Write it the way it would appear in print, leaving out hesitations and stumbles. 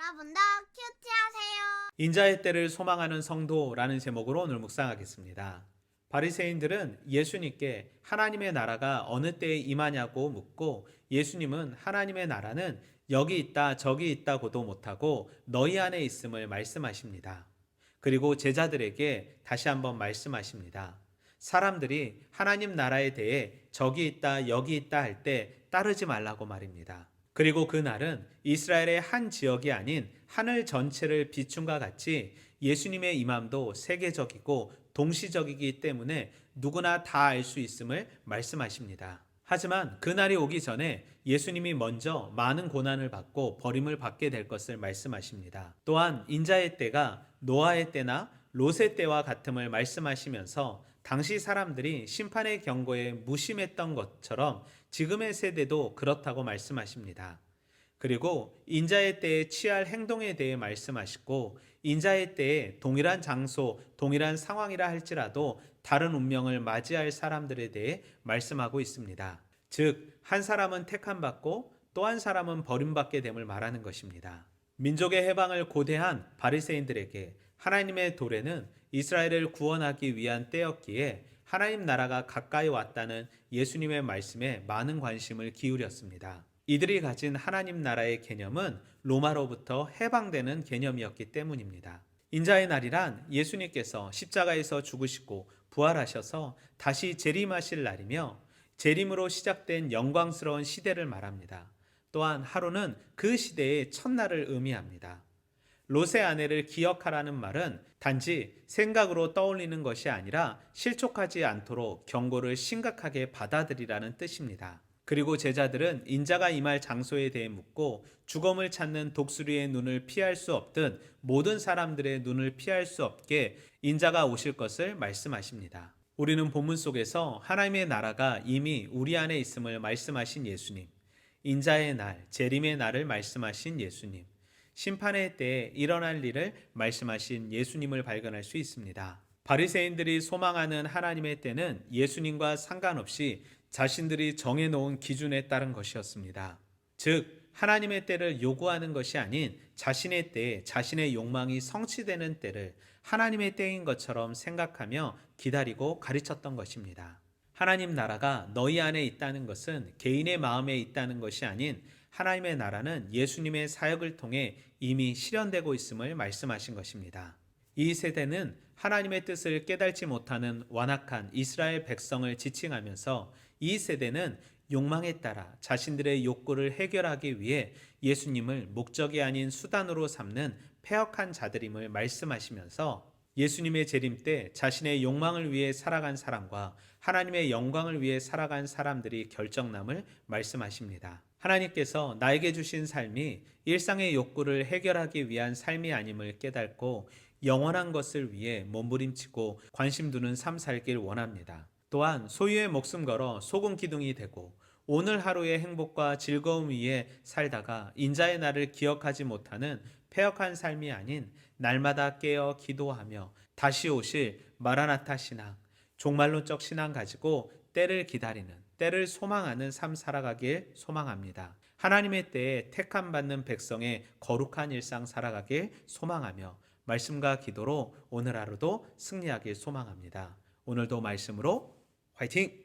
여러분도 큐티하세요. 인자의 때를 소망하는 성도라는 제목으로 오늘 묵상하겠습니다. 바리새인들은 예수님께 하나님의 나라가 어느 때에 임하냐고 묻고 예수님은 하나님의 나라는 여기 있다 저기 있다고도 못하고 너희 안에 있음을 말씀하십니다. 그리고 제자들에게 다시 한번 말씀하십니다. 사람들이 하나님 나라에 대해 저기 있다 여기 있다 할 때 따르지 말라고 말입니다. 그리고 그날은 이스라엘의 한 지역이 아닌 하늘 전체를 비춘과 같이 예수님의 임함도 세계적이고 동시적이기 때문에 누구나 다 알 수 있음을 말씀하십니다. 하지만 그날이 오기 전에 예수님이 먼저 많은 고난을 받고 버림을 받게 될 것을 말씀하십니다. 또한 인자의 때가 노아의 때나 롯의 때와 같음을 말씀하시면서 당시 사람들이 심판의 경고에 무심했던 것처럼 지금의 세대도 그렇다고 말씀하십니다. 그리고 인자의 때에 취할 행동에 대해 말씀하시고 인자의 때에 동일한 장소, 동일한 상황이라 할지라도 다른 운명을 맞이할 사람들에 대해 말씀하고 있습니다. 즉, 한 사람은 택함받고 또 한 사람은 버림받게 됨을 말하는 것입니다. 민족의 해방을 고대한 바리새인들에게 하나님의 도래는 이스라엘을 구원하기 위한 때였기에 하나님 나라가 가까이 왔다는 예수님의 말씀에 많은 관심을 기울였습니다. 이들이 가진 하나님 나라의 개념은 로마로부터 해방되는 개념이었기 때문입니다. 인자의 날이란 예수님께서 십자가에서 죽으시고 부활하셔서 다시 재림하실 날이며 재림으로 시작된 영광스러운 시대를 말합니다. 또한 하루는 그 시대의 첫날을 의미합니다. 롯의 아내를 기억하라는 말은 단지 생각으로 떠올리는 것이 아니라 실족하지 않도록 경고를 심각하게 받아들이라는 뜻입니다. 그리고 제자들은 인자가 임할 장소에 대해 묻고 죽음을 찾는 독수리의 눈을 피할 수 없듯 모든 사람들의 눈을 피할 수 없게 인자가 오실 것을 말씀하십니다. 우리는 본문 속에서 하나님의 나라가 이미 우리 안에 있음을 말씀하신 예수님, 인자의 날, 재림의 날을 말씀하신 예수님, 심판의 때에 일어날 일을 말씀하신 예수님을 발견할 수 있습니다. 바리새인들이 소망하는 하나님의 때는 예수님과 상관없이 자신들이 정해놓은 기준에 따른 것이었습니다. 즉, 하나님의 때를 요구하는 것이 아닌 자신의 때에 자신의 욕망이 성취되는 때를 하나님의 때인 것처럼 생각하며 기다리고 가르쳤던 것입니다. 하나님 나라가 너희 안에 있다는 것은 개인의 마음에 있다는 것이 아닌 하나님의 나라는 예수님의 사역을 통해 이미 실현되고 있음을 말씀하신 것입니다. 이 세대는 하나님의 뜻을 깨달지 못하는 완악한 이스라엘 백성을 지칭하면서 이 세대는 욕망에 따라 자신들의 욕구를 해결하기 위해 예수님을 목적이 아닌 수단으로 삼는 패역한 자들임을 말씀하시면서 예수님의 재림 때 자신의 욕망을 위해 살아간 사람과 하나님의 영광을 위해 살아간 사람들이 결정남을 말씀하십니다. 하나님께서 나에게 주신 삶이 일상의 욕구를 해결하기 위한 삶이 아님을 깨닫고 영원한 것을 위해 몸부림치고 관심 두는 삶 살길 원합니다. 또한 소유의 목숨 걸어 소금 기둥이 되고 오늘 하루의 행복과 즐거움 위에 살다가 인자의 날을 기억하지 못하는 패역한 삶이 아닌 날마다 깨어 기도하며 다시 오실 마라나타 신앙, 종말론적 신앙 가지고 때를 기다리는, 때를 소망하는 삶 살아가길 소망합니다. 하나님의 때에 택함 받는 백성의 거룩한 일상 살아가길 소망하며 말씀과 기도로 오늘 하루도 승리하길 소망합니다. 오늘도 말씀으로 화이팅!